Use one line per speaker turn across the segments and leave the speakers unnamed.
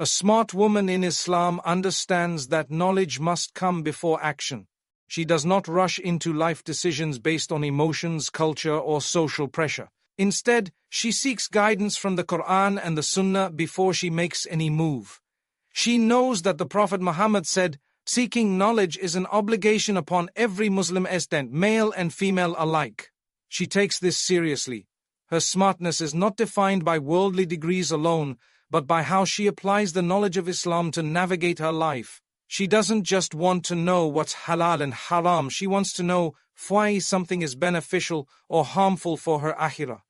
A smart woman in Islam understands that knowledge must come before action. She does not rush into life decisions based on emotions, culture, or social pressure. Instead, she seeks guidance from the Quran and the Sunnah before she makes any move. She knows that the Prophet Muhammad said, "Seeking knowledge is an obligation upon every Muslim estent, male and female alike." She takes this seriously. Her smartness is not defined by worldly degrees alone, but by how she applies the knowledge of Islam to navigate her life. She doesn't just want to know what's halal and haram, she wants to know why something is beneficial or harmful for her akhirah.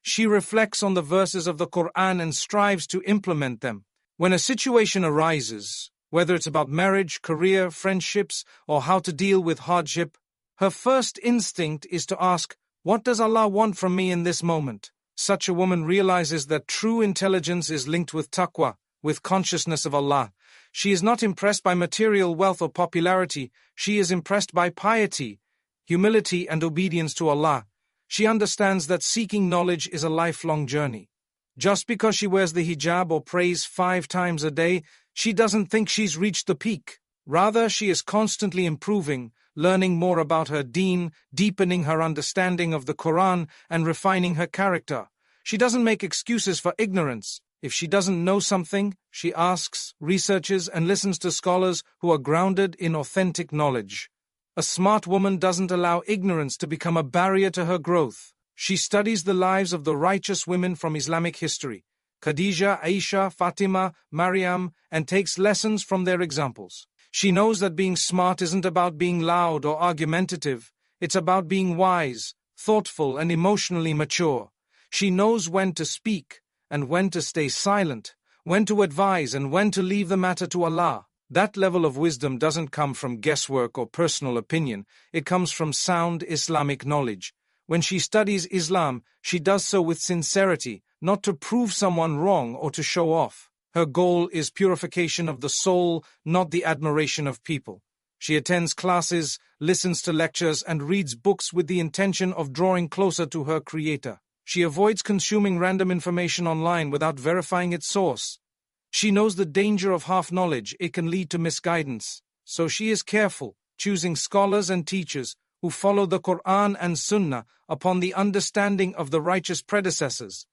She reflects on the verses of the Quran and strives to implement them. When a situation arises, whether it's about marriage, career, friendships, or how to deal with hardship, her first instinct is to ask, "What does Allah want from me in this moment?" Such a woman realizes that true intelligence is linked with taqwa, with consciousness of Allah. She is not impressed by material wealth or popularity, she is impressed by piety, humility, and obedience to Allah. She understands that seeking knowledge is a lifelong journey. Just because she wears the hijab or prays 5 times a day, she doesn't think she's reached the peak. Rather, she is constantly improving, learning more about her deen, deepening her understanding of the Quran, and refining her character. She doesn't make excuses for ignorance. If she doesn't know something, she asks, researches, and listens to scholars who are grounded in authentic knowledge. A smart woman doesn't allow ignorance to become a barrier to her growth. She studies the lives of the righteous women from Islamic history, Khadija, Aisha, Fatima, Maryam, and takes lessons from their examples. She knows that being smart isn't about being loud or argumentative, it's about being wise, thoughtful, and emotionally mature. She knows when to speak and when to stay silent, when to advise and when to leave the matter to Allah. That level of wisdom doesn't come from guesswork or personal opinion, it comes from sound Islamic knowledge. When she studies Islam, she does so with sincerity, not to prove someone wrong or to show off. Her goal is purification of the soul, not the admiration of people. She attends classes, listens to lectures, and reads books with the intention of drawing closer to her Creator. She avoids consuming random information online without verifying its source. She knows the danger of half-knowledge, it can lead to misguidance. So she is careful, choosing scholars and teachers who follow the Quran and Sunnah upon the understanding of the righteous predecessors.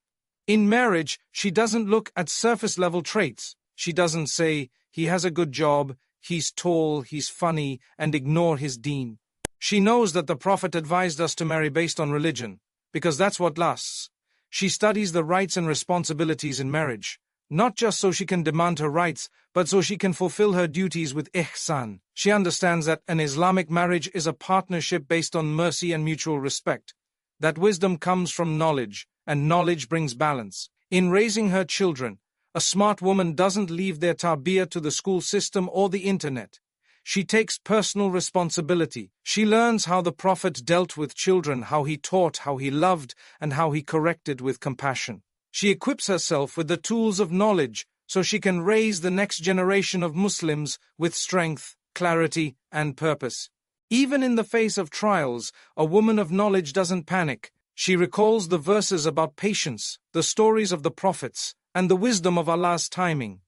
In marriage, she doesn't look at surface-level traits. She doesn't say, "He has a good job, he's tall, he's funny," and ignore his deen. She knows that the Prophet advised us to marry based on religion, because that's what lasts. She studies the rights and responsibilities in marriage, not just so she can demand her rights, but so she can fulfill her duties with ihsan. She understands that an Islamic marriage is a partnership based on mercy and mutual respect. That wisdom comes from knowledge, and knowledge brings balance. In raising her children, a smart woman doesn't leave their tarbiyah to the school system or the internet. She takes personal responsibility. She learns how the Prophet dealt with children, how he taught, how he loved, and how he corrected with compassion. She equips herself with the tools of knowledge so she can raise the next generation of Muslims with strength, clarity, and purpose. Even in the face of trials, a woman of knowledge doesn't panic. She recalls the verses about patience, the stories of the prophets, and the wisdom of Allah's timing.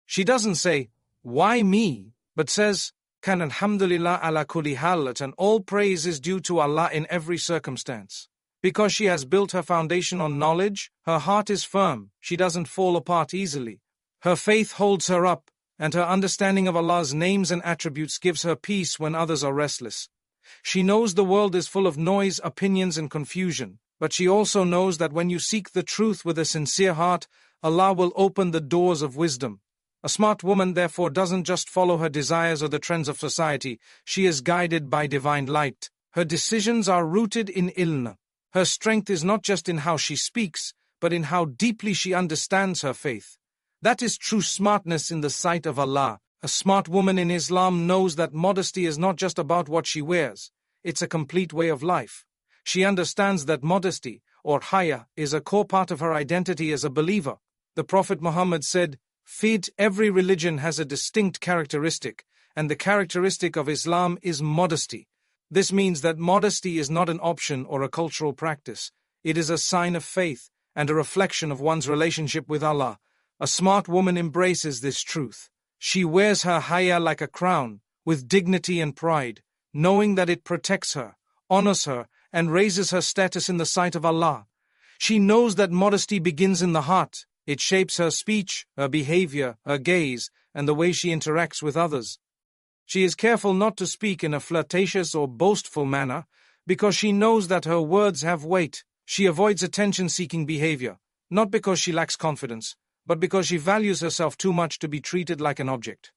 She doesn't say, "Why me?" but says, "Kan alhamdulillah ala kulli halat," and all praise is due to Allah in every circumstance. Because she has built her foundation on knowledge, her heart is firm, she doesn't fall apart easily. Her faith holds her up, and her understanding of Allah's names and attributes gives her peace when others are restless. She knows the world is full of noise, opinions, and confusion, but she also knows that when you seek the truth with a sincere heart, Allah will open the doors of wisdom. A smart woman, therefore, doesn't just follow her desires or the trends of society, she is guided by divine light. Her decisions are rooted in ilm. Her strength is not just in how she speaks, but in how deeply she understands her faith. That is true smartness in the sight of Allah. A smart woman in Islam knows that modesty is not just about what she wears, it's a complete way of life. She understands that modesty, or haya, is a core part of her identity as a believer. The Prophet Muhammad said, "Every religion has a distinct characteristic, and the characteristic of Islam is modesty." This means that modesty is not an option or a cultural practice. It is a sign of faith and a reflection of one's relationship with Allah. A smart woman embraces this truth. She wears her haya like a crown, with dignity and pride, knowing that it protects her, honors her, and raises her status in the sight of Allah. She knows that modesty begins in the heart. It shapes her speech, her behavior, her gaze, and the way she interacts with others. She is careful not to speak in a flirtatious or boastful manner, because she knows that her words have weight. She avoids attention-seeking behavior, not because she lacks confidence, but because she values herself too much to be treated like an object.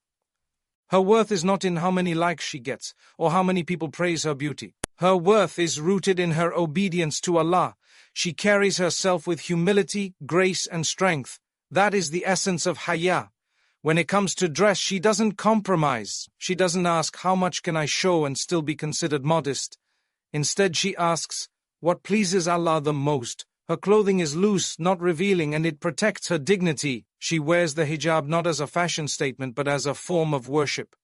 Her worth is not in how many likes she gets, or how many people praise her beauty. Her worth is rooted in her obedience to Allah. She carries herself with humility, grace, and strength. That is the essence of haya. When it comes to dress, she doesn't compromise. She doesn't ask, how much can I show and still be considered modest? Instead, she asks, what pleases Allah the most? Her clothing is loose, not revealing, and it protects her dignity. She wears the hijab not as a fashion statement, but as a form of worship.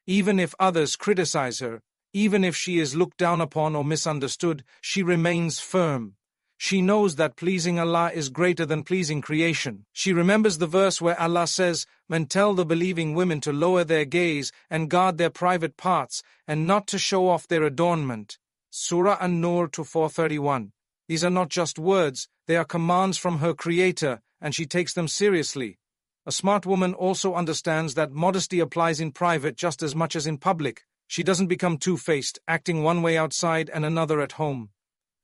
Even if others criticize her, even if she is looked down upon or misunderstood, she remains firm. She knows that pleasing Allah is greater than pleasing creation. She remembers the verse where Allah says, "And tell the believing women to lower their gaze and guard their private parts, and not to show off their adornment." Surah An-Nur 431. These are not just words, they are commands from her Creator, and she takes them seriously. A smart woman also understands that modesty applies in private just as much as in public. She doesn't become two-faced, acting one way outside and another at home.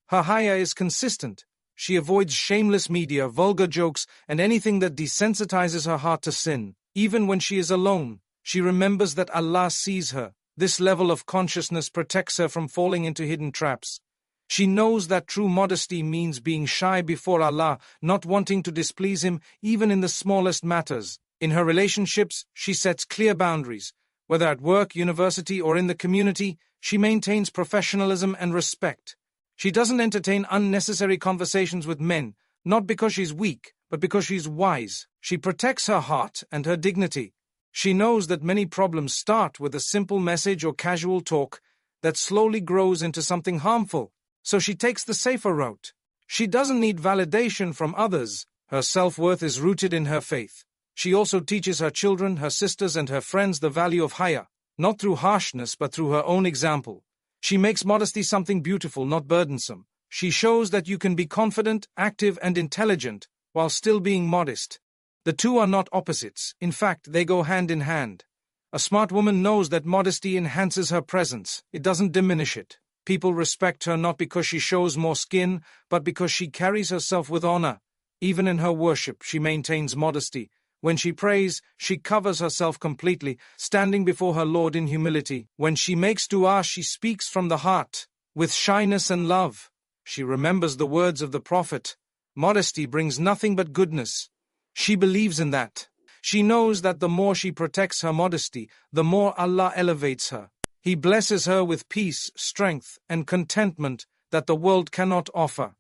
Her haya is consistent. She avoids shameless media, vulgar jokes, and anything that desensitizes her heart to sin. Even when she is alone, she remembers that Allah sees her. This level of consciousness protects her from falling into hidden traps. She knows that true modesty means being shy before Allah, not wanting to displease Him even in the smallest matters. In her relationships, she sets clear boundaries. Whether at work, university, or in the community, she maintains professionalism and respect. She doesn't entertain unnecessary conversations with men, not because she's weak, but because she's wise. She protects her heart and her dignity. She knows that many problems start with a simple message or casual talk that slowly grows into something harmful. So she takes the safer route. She doesn't need validation from others. Her self-worth is rooted in her faith. She also teaches her children, her sisters, and her friends the value of haya, not through harshness but through her own example. She makes modesty something beautiful, not burdensome. She shows that you can be confident, active, and intelligent while still being modest. The two are not opposites. In fact, they go hand in hand. A smart woman knows that modesty enhances her presence. It doesn't diminish it. People respect her not because she shows more skin, but because she carries herself with honor. Even in her worship, she maintains modesty. When she prays, she covers herself completely, standing before her Lord in humility. When she makes dua, she speaks from the heart, with shyness and love. She remembers the words of the Prophet. Modesty brings nothing but goodness. She believes in that. She knows that the more she protects her modesty, the more Allah elevates her. He blesses her with peace, strength, and contentment that the world cannot offer.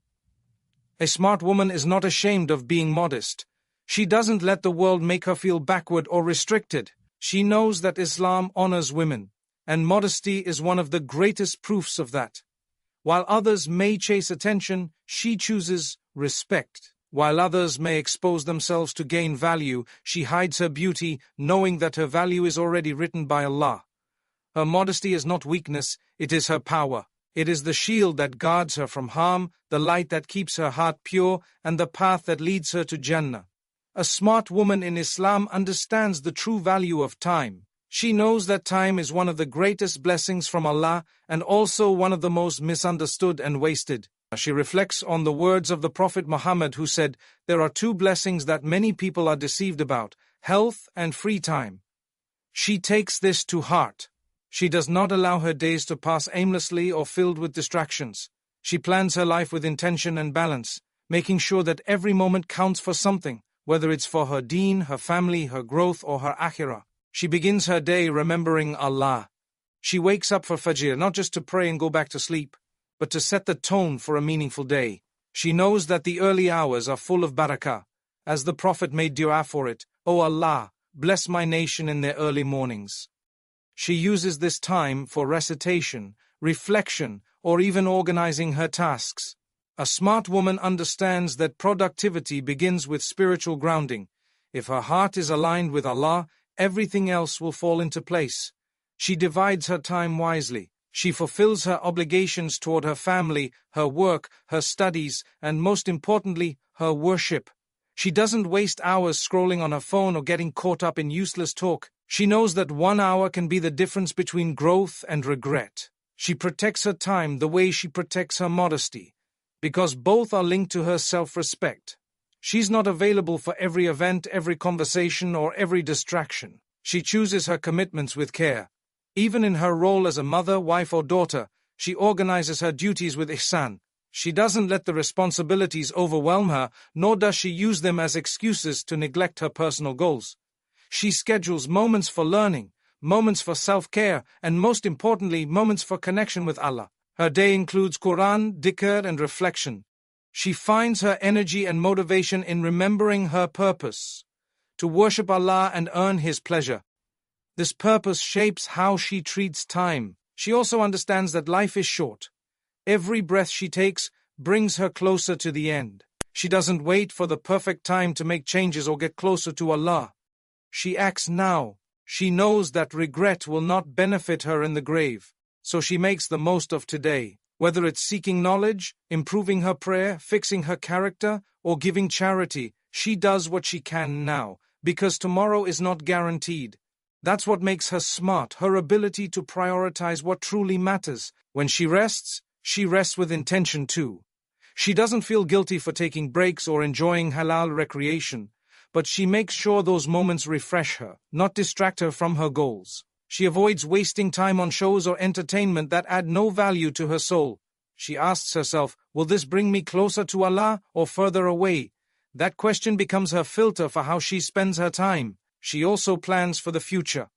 A smart woman is not ashamed of being modest. She doesn't let the world make her feel backward or restricted. She knows that Islam honors women, and modesty is one of the greatest proofs of that. While others may chase attention, she chooses respect. While others may expose themselves to gain value, she hides her beauty, knowing that her value is already written by Allah. Her modesty is not weakness, it is her power. It is the shield that guards her from harm, the light that keeps her heart pure, and the path that leads her to Jannah. A smart woman in Islam understands the true value of time. She knows that time is one of the greatest blessings from Allah and also one of the most misunderstood and wasted. She reflects on the words of the Prophet Muhammad, who said, "There are two blessings that many people are deceived about, health and free time." She takes this to heart. She does not allow her days to pass aimlessly or filled with distractions. She plans her life with intention and balance, making sure that every moment counts for something, whether it's for her deen, her family, her growth, or her akhirah. She begins her day remembering Allah. She wakes up for Fajr, not just to pray and go back to sleep, but to set the tone for a meaningful day. She knows that the early hours are full of barakah, as the Prophet made dua for it. "O Allah, bless my nation in their early mornings." She uses this time for recitation, reflection, or even organizing her tasks. A smart woman understands that productivity begins with spiritual grounding. If her heart is aligned with Allah, everything else will fall into place. She divides her time wisely. She fulfills her obligations toward her family, her work, her studies, and most importantly, her worship. She doesn't waste hours scrolling on her phone or getting caught up in useless talk. She knows that 1 hour can be the difference between growth and regret. She protects her time the way she protects her modesty, because both are linked to her self-respect. She's not available for every event, every conversation, or every distraction. She chooses her commitments with care. Even in her role as a mother, wife, or daughter, she organizes her duties with ihsan. She doesn't let the responsibilities overwhelm her, nor does she use them as excuses to neglect her personal goals. She schedules moments for learning, moments for self-care, and most importantly, moments for connection with Allah. Her day includes Quran, dhikr, and reflection. She finds her energy and motivation in remembering her purpose, to worship Allah and earn His pleasure. This purpose shapes how she treats time. She also understands that life is short. Every breath she takes brings her closer to the end. She doesn't wait for the perfect time to make changes or get closer to Allah. She acts now. She knows that regret will not benefit her in the grave, so she makes the most of today. Whether it's seeking knowledge, improving her prayer, fixing her character, or giving charity, she does what she can now, because tomorrow is not guaranteed. That's what makes her smart, her ability to prioritize what truly matters. When she rests with intention too. She doesn't feel guilty for taking breaks or enjoying halal recreation, but she makes sure those moments refresh her, not distract her from her goals. She avoids wasting time on shows or entertainment that add no value to her soul. She asks herself, will this bring me closer to Allah or further away? That question becomes her filter for how she spends her time. She also plans for the future.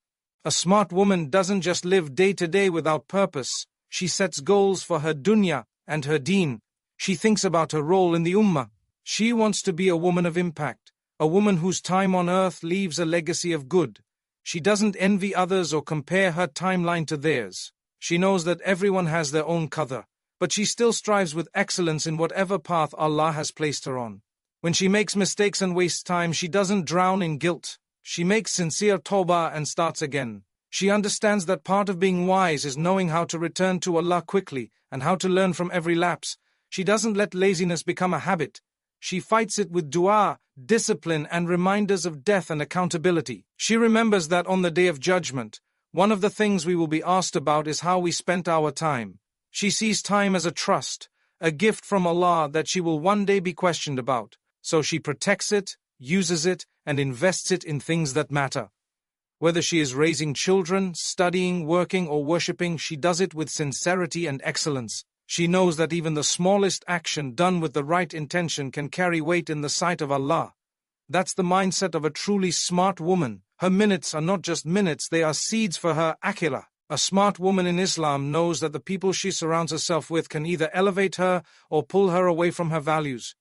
A smart woman doesn't just live day to day without purpose. She sets goals for her dunya and her deen. She thinks about her role in the ummah. She wants to be a woman of impact, a woman whose time on earth leaves a legacy of good. She doesn't envy others or compare her timeline to theirs. She knows that everyone has their own qadr, but she still strives with excellence in whatever path Allah has placed her on. When she makes mistakes and wastes time, she doesn't drown in guilt. She makes sincere tawbah and starts again. She understands that part of being wise is knowing how to return to Allah quickly and how to learn from every lapse. She doesn't let laziness become a habit. She fights it with dua, discipline, and reminders of death and accountability. She remembers that on the Day of Judgment, one of the things we will be asked about is how we spent our time. She sees time as a trust, a gift from Allah that she will one day be questioned about. So she protects it, uses it, and invests it in things that matter. Whether she is raising children, studying, working, or worshipping, she does it with sincerity and excellence. She knows that even the smallest action done with the right intention can carry weight in the sight of Allah. That's the mindset of a truly smart woman. Her minutes are not just minutes, they are seeds for her akhirah. A smart woman in Islam knows that the people she surrounds herself with can either elevate her or pull her away from her values.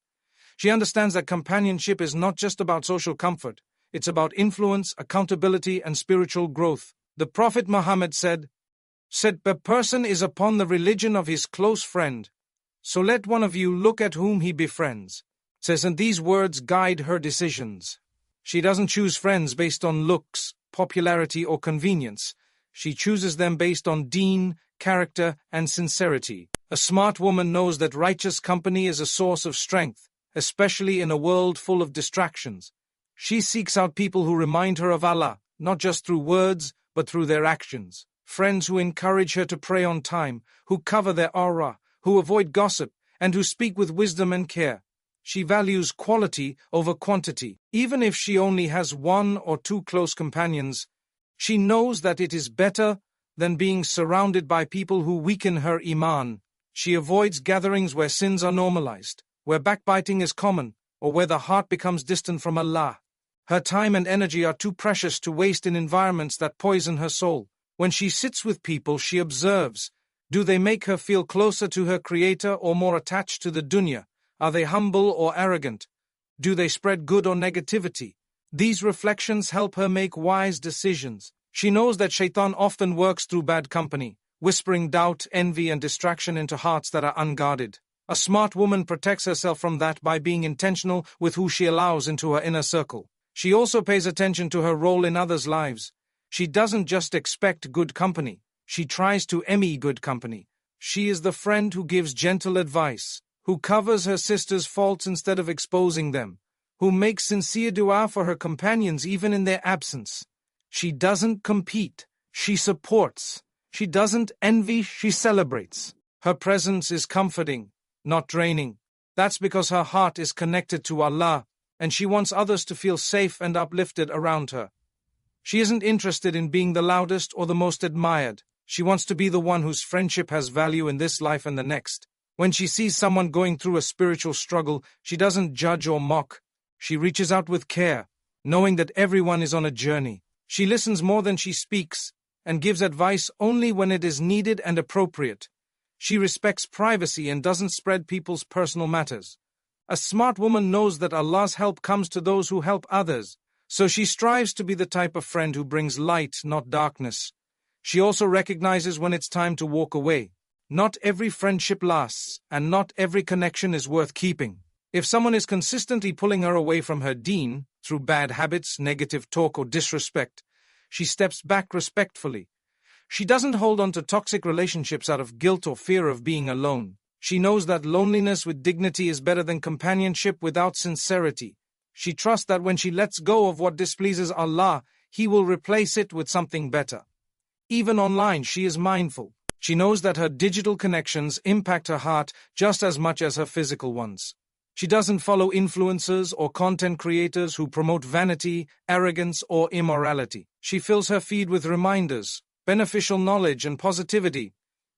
She understands that companionship is not just about social comfort. It's about influence, accountability, and spiritual growth. The Prophet Muhammad said, "A person is upon the religion of his close friend. So let one of you look at whom he befriends." And these words guide her decisions. She doesn't choose friends based on looks, popularity, or convenience. She chooses them based on deen, character, and sincerity. A smart woman knows that righteous company is a source of strength, especially in a world full of distractions. She seeks out people who remind her of Allah, not just through words, but through their actions. Friends who encourage her to pray on time, who cover their aura, who avoid gossip, and who speak with wisdom and care. She values quality over quantity. Even if she only has 1 or 2 close companions, she knows that it is better than being surrounded by people who weaken her iman. She avoids gatherings where sins are normalized, where backbiting is common, or where the heart becomes distant from Allah. Her time and energy are too precious to waste in environments that poison her soul. When she sits with people, she observes. Do they make her feel closer to her Creator or more attached to the dunya? Are they humble or arrogant? Do they spread good or negativity? These reflections help her make wise decisions. She knows that shaitan often works through bad company, whispering doubt, envy, and distraction into hearts that are unguarded. A smart woman protects herself from that by being intentional with who she allows into her inner circle. She also pays attention to her role in others' lives. She doesn't just expect good company, she tries to emulate good company. She is the friend who gives gentle advice, who covers her sister's faults instead of exposing them, who makes sincere dua for her companions even in their absence. She doesn't compete, she supports. She doesn't envy, she celebrates. Her presence is comforting, not draining. That's because her heart is connected to Allah, and she wants others to feel safe and uplifted around her. She isn't interested in being the loudest or the most admired. She wants to be the one whose friendship has value in this life and the next. When she sees someone going through a spiritual struggle, she doesn't judge or mock. She reaches out with care, knowing that everyone is on a journey. She listens more than she speaks, and gives advice only when it is needed and appropriate. She respects privacy and doesn't spread people's personal matters. A smart woman knows that Allah's help comes to those who help others, so she strives to be the type of friend who brings light, not darkness. She also recognizes when it's time to walk away. Not every friendship lasts, and not every connection is worth keeping. If someone is consistently pulling her away from her deen, through bad habits, negative talk, or disrespect, she steps back respectfully. She doesn't hold on to toxic relationships out of guilt or fear of being alone. She knows that loneliness with dignity is better than companionship without sincerity. She trusts that when she lets go of what displeases Allah, He will replace it with something better. Even online, she is mindful. She knows that her digital connections impact her heart just as much as her physical ones. She doesn't follow influencers or content creators who promote vanity, arrogance, or immorality. She fills her feed with reminders, beneficial knowledge, and positivity,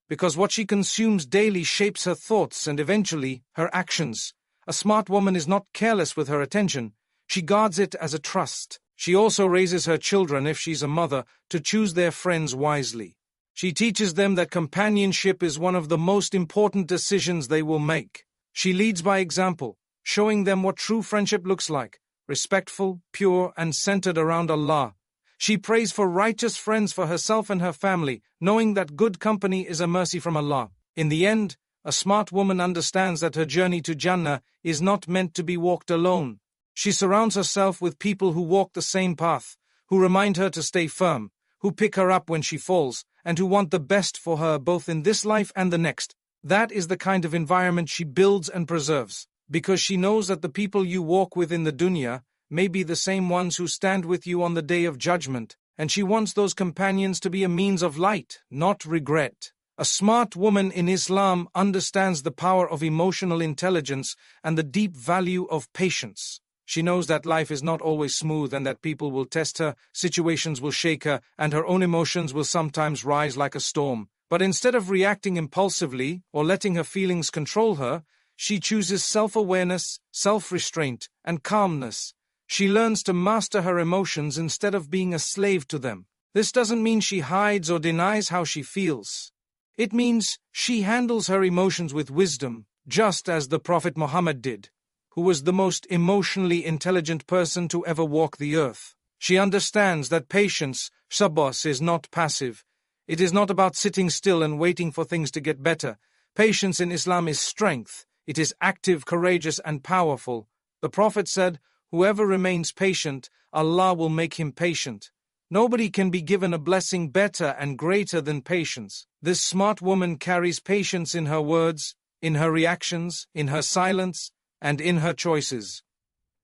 because what she consumes daily shapes her thoughts and eventually her actions. A smart woman is not careless with her attention. She guards it as a trust. She also raises her children, if she's a mother, to choose their friends wisely. She teaches them that companionship is one of the most important decisions they will make. She leads by example, showing them what true friendship looks like, respectful, pure, and centered around Allah. She prays for righteous friends for herself and her family, knowing that good company is a mercy from Allah. In the end, a smart woman understands that her journey to Jannah is not meant to be walked alone. She surrounds herself with people who walk the same path, who remind her to stay firm, who pick her up when she falls, and who want the best for her both in this life and the next. That is the kind of environment she builds and preserves, because she knows that the people you walk with in the dunya may be the same ones who stand with you on the day of judgment, and she wants those companions to be a means of light, not regret. A smart woman in Islam understands the power of emotional intelligence and the deep value of patience. She knows that life is not always smooth and that people will test her, situations will shake her, and her own emotions will sometimes rise like a storm. But instead of reacting impulsively or letting her feelings control her, she chooses self-awareness, self-restraint, and calmness. She learns to master her emotions instead of being a slave to them. This doesn't mean she hides or denies how she feels. It means she handles her emotions with wisdom, just as the Prophet Muhammad did, who was the most emotionally intelligent person to ever walk the earth. She understands that patience, sabr, is not passive. It is not about sitting still and waiting for things to get better. Patience in Islam is strength. It is active, courageous, and powerful. The Prophet said, "Whoever remains patient, Allah will make him patient." Nobody can be given a blessing better and greater than patience. This smart woman carries patience in her words, in her reactions, in her silence, and in her choices.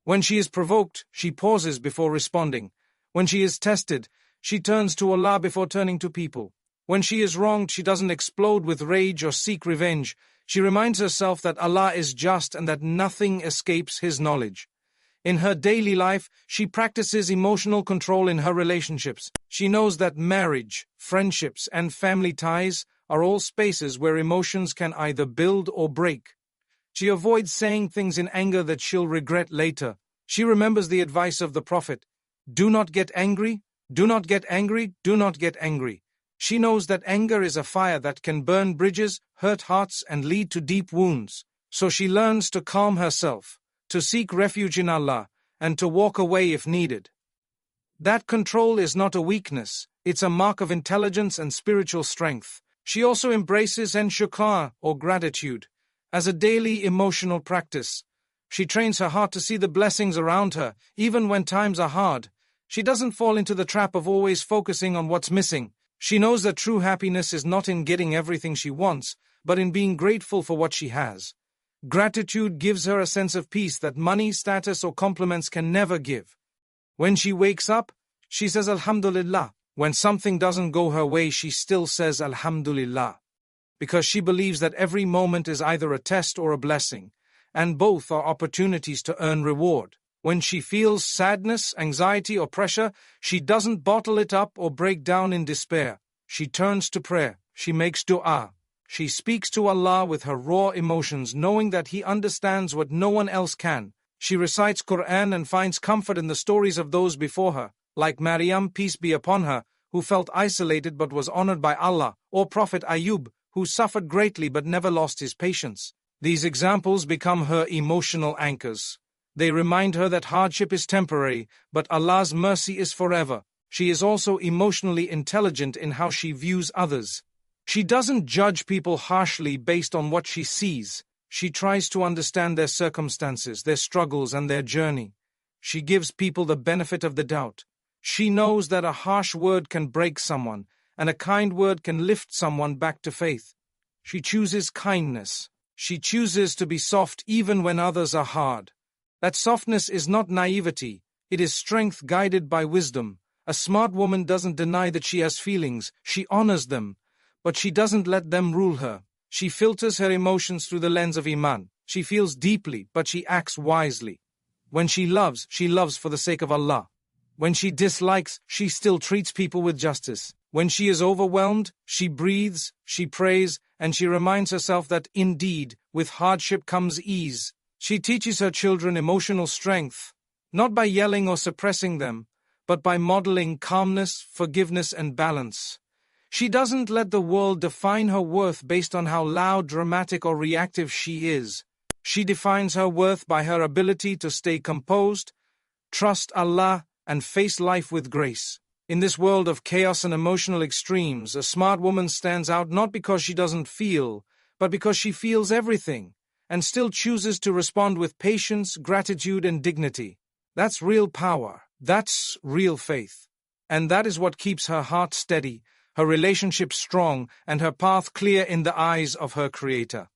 When she is provoked, she pauses before responding. When she is tested, she turns to Allah before turning to people. When she is wronged, she doesn't explode with rage or seek revenge. She reminds herself that Allah is just and that nothing escapes His knowledge. In her daily life, she practices emotional control in her relationships. She knows that marriage, friendships, and family ties are all spaces where emotions can either build or break. She avoids saying things in anger that she'll regret later. She remembers the advice of the Prophet, "Do not get angry, do not get angry, do not get angry." She knows that anger is a fire that can burn bridges, hurt hearts, and lead to deep wounds. So she learns to calm herself, to seek refuge in Allah, and to walk away if needed. That control is not a weakness, it's a mark of intelligence and spiritual strength. She also embraces shukr, or gratitude, as a daily emotional practice. She trains her heart to see the blessings around her, even when times are hard. She doesn't fall into the trap of always focusing on what's missing. She knows that true happiness is not in getting everything she wants, but in being grateful for what she has. Gratitude gives her a sense of peace that money, status, or compliments can never give. When she wakes up, she says Alhamdulillah. When something doesn't go her way, she still says Alhamdulillah. Because she believes that every moment is either a test or a blessing, and both are opportunities to earn reward. When she feels sadness, anxiety, or pressure, she doesn't bottle it up or break down in despair. She turns to prayer. She makes dua. She speaks to Allah with her raw emotions, knowing that He understands what no one else can. She recites Quran and finds comfort in the stories of those before her, like Maryam, peace be upon her, who felt isolated but was honored by Allah, or Prophet Ayub, who suffered greatly but never lost his patience. These examples become her emotional anchors. They remind her that hardship is temporary, but Allah's mercy is forever. She is also emotionally intelligent in how she views others. She doesn't judge people harshly based on what she sees. She tries to understand their circumstances, their struggles, and their journey. She gives people the benefit of the doubt. She knows that a harsh word can break someone, and a kind word can lift someone back to faith. She chooses kindness. She chooses to be soft even when others are hard. That softness is not naivety, it is strength guided by wisdom. A smart woman doesn't deny that she has feelings, she honors them, but she doesn't let them rule her. She filters her emotions through the lens of Iman. She feels deeply, but she acts wisely. When she loves for the sake of Allah. When she dislikes, she still treats people with justice. When she is overwhelmed, she breathes, she prays, and she reminds herself that indeed, with hardship comes ease. She teaches her children emotional strength, not by yelling or suppressing them, but by modeling calmness, forgiveness, and balance. She doesn't let the world define her worth based on how loud, dramatic, or reactive she is. She defines her worth by her ability to stay composed, trust Allah, and face life with grace. In this world of chaos and emotional extremes, a smart woman stands out not because she doesn't feel, but because she feels everything, and still chooses to respond with patience, gratitude, and dignity. That's real power. That's real faith. And that is what keeps her heart steady, her relationship strong, and her path clear in the eyes of her Creator.